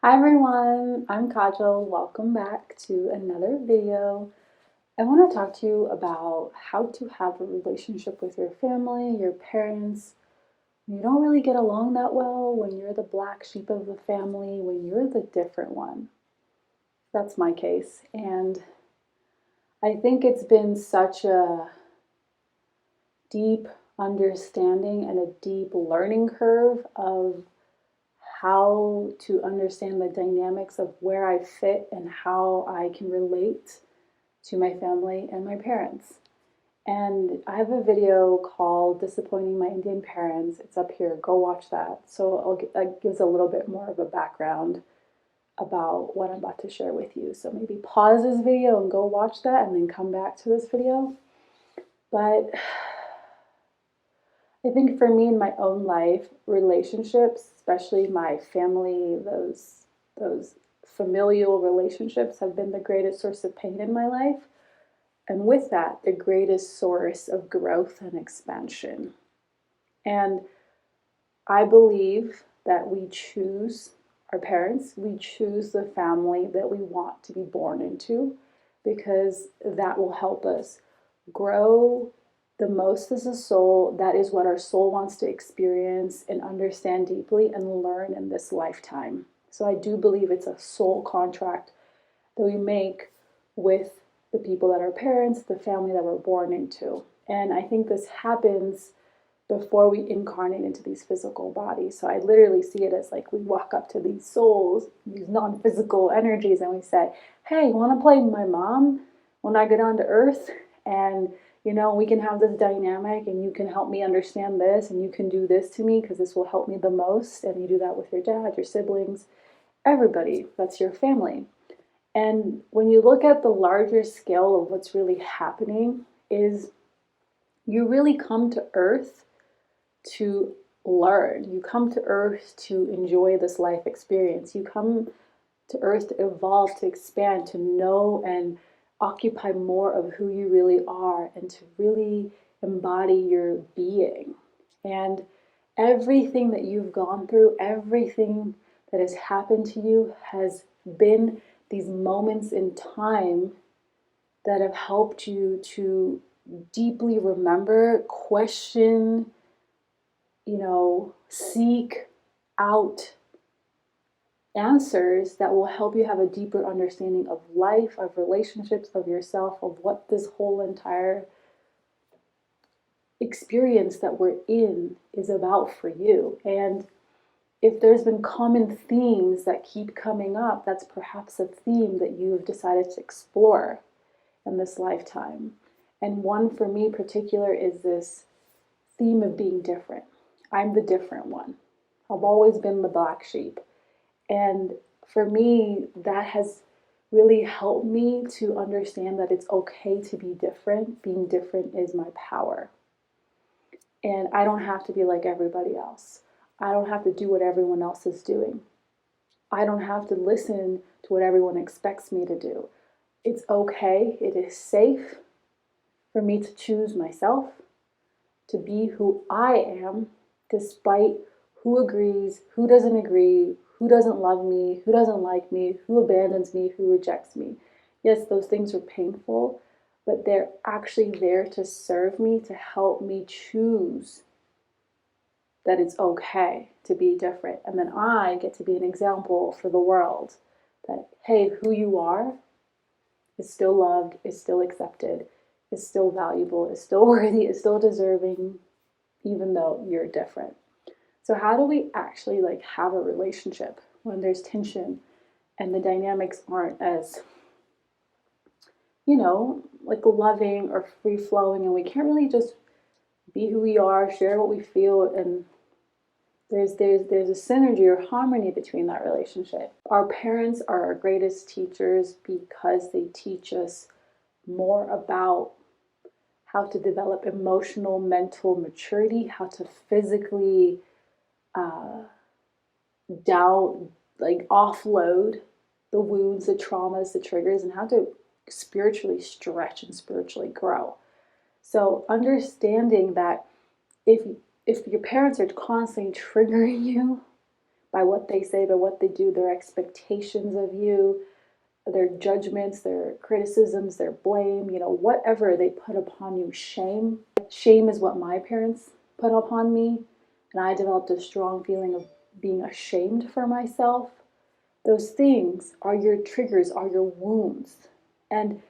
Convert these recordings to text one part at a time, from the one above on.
Hi everyone, I'm Kajal. Welcome back to another video. I want to talk to you about how to have a relationship with your family, your parents. You don't really get along that well when you're the black sheep of the family, when you're the different one. That's my case. And I think it's been such a deep understanding and a deep learning curve of how to understand the dynamics of where I fit and how I can relate to my family and my parents. And I have a video called Disappointing My Indian Parents. It's up here. Go watch that. So that gives a little bit more of a background about what I'm about to share with you. So maybe pause this video and go watch that and then come back to this video. But I think for me in my own life, relationships, especially my family, those familial relationships have been the greatest source of pain in my life. And with that, the greatest source of growth and expansion. And I believe that we choose our parents, we choose the family that we want to be born into, because that will help us grow the most as a soul. That is what our soul wants to experience and understand deeply and learn in this lifetime. So I do believe it's a soul contract that we make with the people that are parents, the family that we're born into. And I think this happens before we incarnate into these physical bodies. So I literally see it as like we walk up to these souls, these non-physical energies, and we say, hey, you want to play my mom when I go down to earth? And we can have this dynamic and you can help me understand this and you can do this to me because this will help me the most. And you do that with your dad, your siblings, everybody. That's your family. And when you look at the larger scale of what's really happening is you really come to earth to learn. You come to earth to enjoy this life experience. You come to earth to evolve, to expand, to know and occupy more of who you really are and to really embody your being. And everything that you've gone through, everything that has happened to you has been these moments in time that have helped you to deeply remember, question, seek out answers that will help you have a deeper understanding of life, of relationships, of yourself, of what this whole entire experience that we're in is about for you. And if there's been common themes that keep coming up, that's perhaps a theme that you've decided to explore in this lifetime. And one for me particular is this theme of being different. I'm the different one. I've always been the black sheep. And for me, that has really helped me to understand that it's okay to be different. Being different is my power. And I don't have to be like everybody else. I don't have to do what everyone else is doing. I don't have to listen to what everyone expects me to do. It's okay, it is safe for me to choose myself, to be who I am, despite who agrees, who doesn't agree, who doesn't love me, who doesn't like me, who abandons me, who rejects me. Yes, those things are painful, but they're actually there to serve me, to help me choose that it's okay to be different. And then I get to be an example for the world that, hey, who you are is still loved, is still accepted, is still valuable, is still worthy, is still deserving, even though you're different. So how do we actually have a relationship when there's tension and the dynamics aren't as, loving or free flowing, and we can't really just be who we are, share what we feel, and there's a synergy or harmony between that relationship. Our parents are our greatest teachers because they teach us more about how to develop emotional, mental maturity, how to physically offload the wounds, the traumas, the triggers, and how to spiritually stretch and spiritually grow. So understanding that if your parents are constantly triggering you, by what they say, by what they do, their expectations of you, their judgments, their criticisms, their blame, whatever they put upon you, shame. Shame is what my parents put upon me, and I developed a strong feeling of being ashamed for myself. Those things are your triggers, are your wounds. And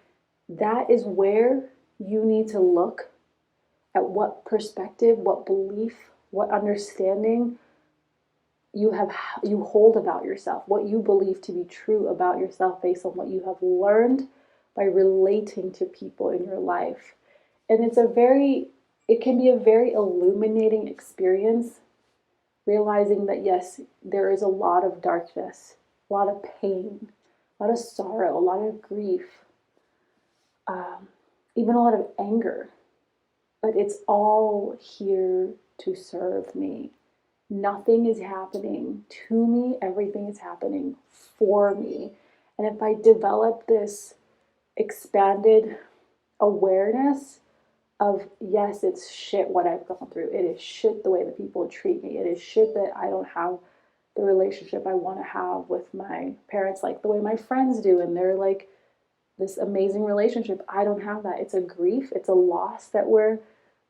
that is where you need to look at what perspective, what belief, what understanding you hold about yourself, what you believe to be true about yourself based on what you have learned by relating to people in your life. And it can be a very illuminating experience, realizing that yes, there is a lot of darkness, a lot of pain, a lot of sorrow, a lot of grief, even a lot of anger, but it's all here to serve me. Nothing is happening to me, everything is happening for me. And if I develop this expanded awareness of, yes, it's shit what I've gone through. It is shit the way that people treat me. It is shit that I don't have the relationship I want to have with my parents like the way my friends do. And they're like this amazing relationship. I don't have that. It's a grief. It's a loss that we're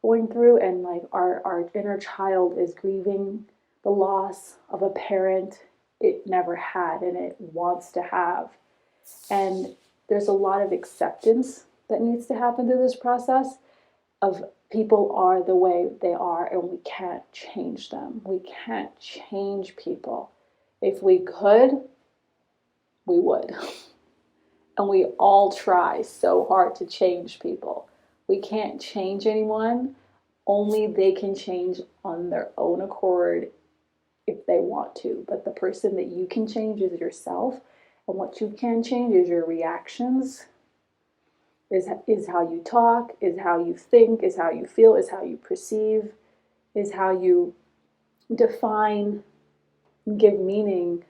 going through. And like our inner child is grieving the loss of a parent it never had and it wants to have. And there's a lot of acceptance that needs to happen through this process of people are the way they are and we can't change them. We can't change people. If we could, we would. And we all try so hard to change people. We can't change anyone. Only they can change on their own accord if they want to. But the person that you can change is yourself. And what you can change is your reactions, is how you talk, is how you think, is how you feel, is how you perceive, is how you define, give meaning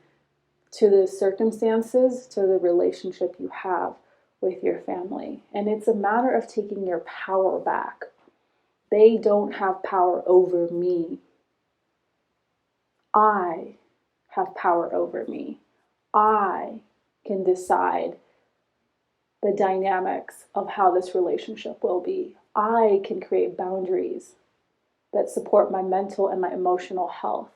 to the circumstances, to the relationship you have with your family. And it's a matter of taking your power back. They don't have power over me. I have power over me. I can decide the dynamics of how this relationship will be. I can create boundaries that support my mental and my emotional health.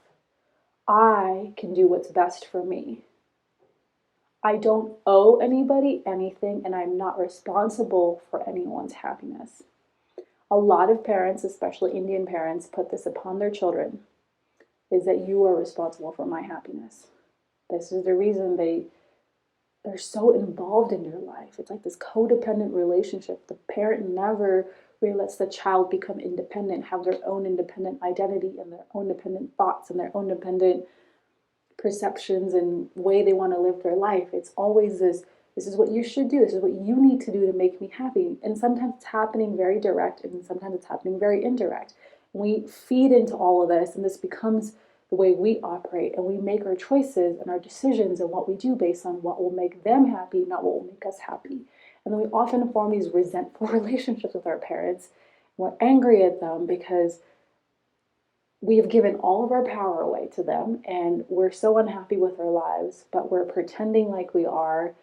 I can do what's best for me. I don't owe anybody anything, and I'm not responsible for anyone's happiness. A lot of parents, especially Indian parents, put this upon their children, is that you are responsible for my happiness. This is the reason they're so involved in your life. It's like this codependent relationship. The parent never really lets the child become independent, have their own independent identity and their own independent thoughts and their own independent perceptions and way they want to live their life. It's always this is what you should do. This is what you need to do to make me happy. And sometimes it's happening very direct and sometimes it's happening very indirect. We feed into all of this and this becomes the way we operate, and we make our choices and our decisions and what we do based on what will make them happy, not what will make us happy. And then we often form these resentful relationships with our parents. We're angry at them because we have given all of our power away to them and we're so unhappy with our lives, but we're pretending like we are.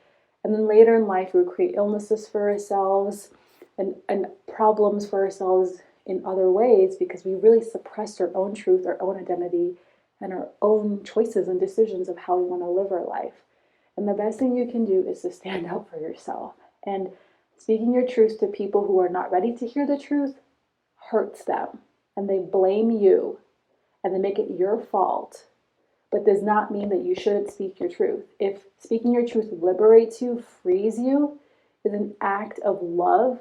And then later in life, we create illnesses for ourselves and problems for ourselves in other ways because we really suppressed our own truth, our own identity, and our own choices and decisions of how we want to live our life. And the best thing you can do is to stand up for yourself. And speaking your truth to people who are not ready to hear the truth hurts them. And they blame you and they make it your fault, but does not mean that you shouldn't speak your truth. If speaking your truth liberates you, frees you, is an act of love,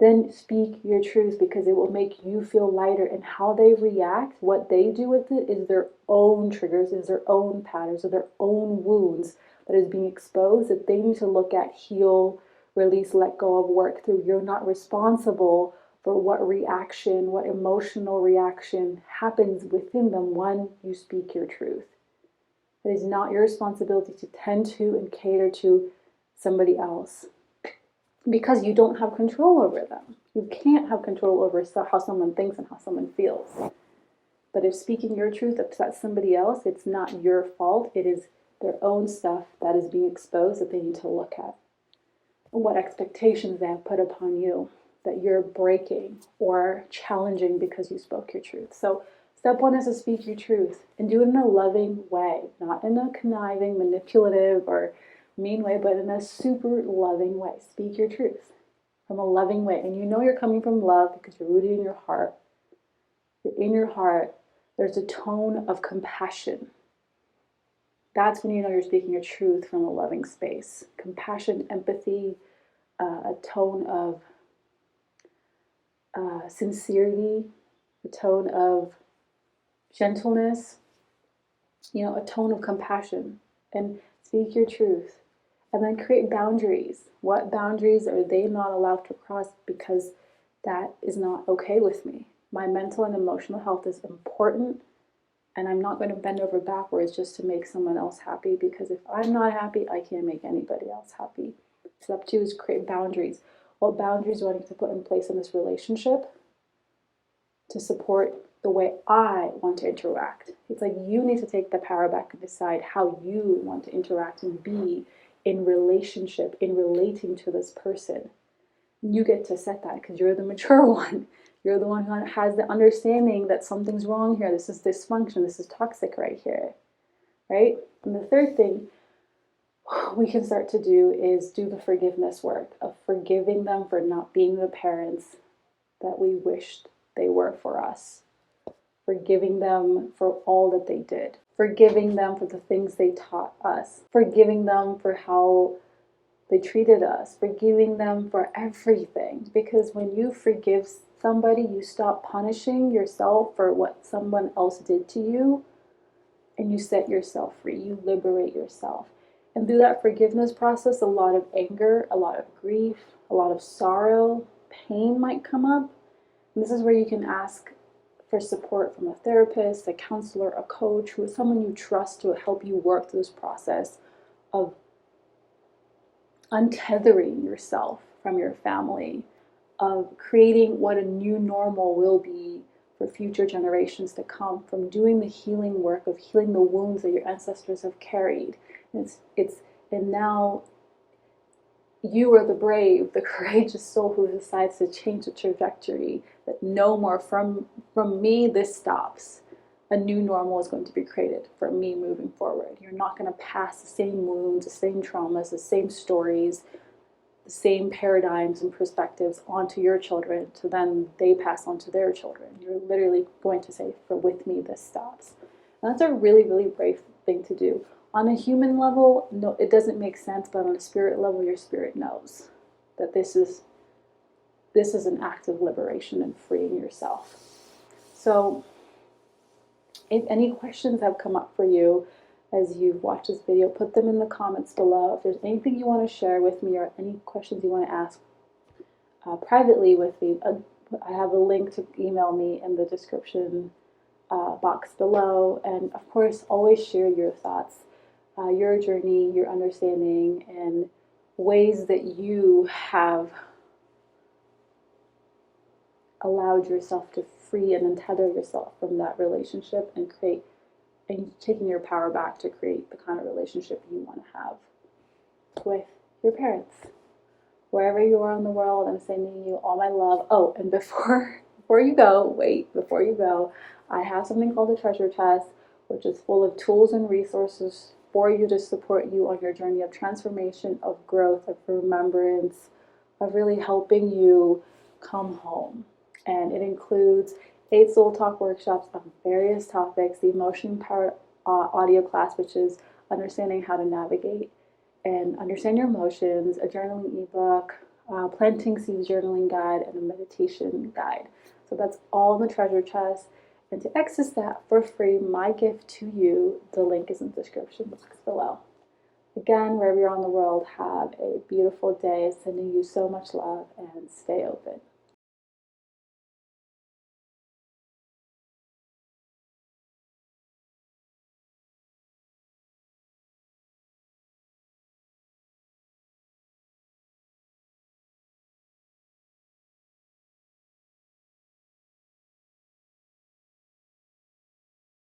then speak your truth because it will make you feel lighter. And how they react, what they do with it is their own triggers, is their own patterns, or their own wounds that is being exposed that they need to look at, heal, release, let go of, work through. You're not responsible for what reaction, what emotional reaction happens within them when you speak your truth. It is not your responsibility to tend to and cater to somebody else, because you don't have control over them. You can't have control over how someone thinks and how someone feels. But if speaking your truth upsets somebody else, it's not your fault. It is their own stuff that is being exposed that they need to look at. And what expectations they have put upon you that you're breaking or challenging because you spoke your truth. So step one is to speak your truth and do it in a loving way, not in a conniving, manipulative, or mean way, but in a super loving way. Speak your truth from a loving way. And you know you're coming from love because you're rooted in your heart. You're in your heart. There's a tone of compassion. That's when you know you're speaking your truth from a loving space. Compassion, empathy, a tone of sincerity, a tone of gentleness, a tone of compassion, and speak your truth. And then create boundaries. What boundaries are they not allowed to cross because that is not okay with me? My mental and emotional health is important, and I'm not going to bend over backwards just to make someone else happy, because if I'm not happy, I can't make anybody else happy. Step two is create boundaries. What boundaries do I need to put in place in this relationship to support the way I want to interact? It's like you need to take the power back and decide how you want to interact and be in relationship, in relating to this person. You get to set that because you're the mature one. You're the one who has the understanding that something's wrong here. This is dysfunction. This is toxic right here, right? And the third thing we can start to do is do the forgiveness work of forgiving them for not being the parents that we wished they were for us. Forgiving them for all that they did. Forgiving them for the things they taught us. Forgiving them for how they treated us. Forgiving them for everything. Because when you forgive somebody, you stop punishing yourself for what someone else did to you, and you set yourself free. You liberate yourself. And through that forgiveness process, a lot of anger, a lot of grief, a lot of sorrow, pain might come up. And this is where you can ask for support from a therapist, a counselor, a coach, who is someone you trust to help you work through this process of untethering yourself from your family, of creating what a new normal will be for future generations to come, from doing the healing work of healing the wounds that your ancestors have carried. And now you are the brave, the courageous soul who decides to change the trajectory, that no more from me, this stops. A new normal is going to be created for me moving forward. You're not going to pass the same wounds, the same traumas, the same stories, the same paradigms and perspectives onto your children to then they pass on to their children. You're literally going to say, for with me, this stops. And that's a really, really brave thing to do. On a human level, no, it doesn't make sense, but on a spirit level, your spirit knows that this is an act of liberation and freeing yourself. So if any questions have come up for you as you've watched this video, put them in the comments below. If there's anything you want to share with me or any questions you want to ask privately with me, I have a link to email me in the description box below. And of course, always share your thoughts, your journey, your understanding, and ways that you have allowed yourself to free and untether yourself from that relationship and taking your power back to create the kind of relationship you want to have with your parents. Wherever you are in the world, I'm sending you all my love. Oh, and before you go, I have something called the treasure chest, which is full of tools and resources for you to support you on your journey of transformation, of growth, of remembrance, of really helping you come home. And it includes 8 Soul Talk workshops on various topics, the Emotion Powered audio class, which is understanding how to navigate and understand your emotions, a journaling ebook, planting seeds journaling guide, and a meditation guide. So that's all in the treasure chest. And to access that for free, my gift to you, the link is in the description box below. Again, wherever you're in the world, have a beautiful day. Sending you so much love and stay open.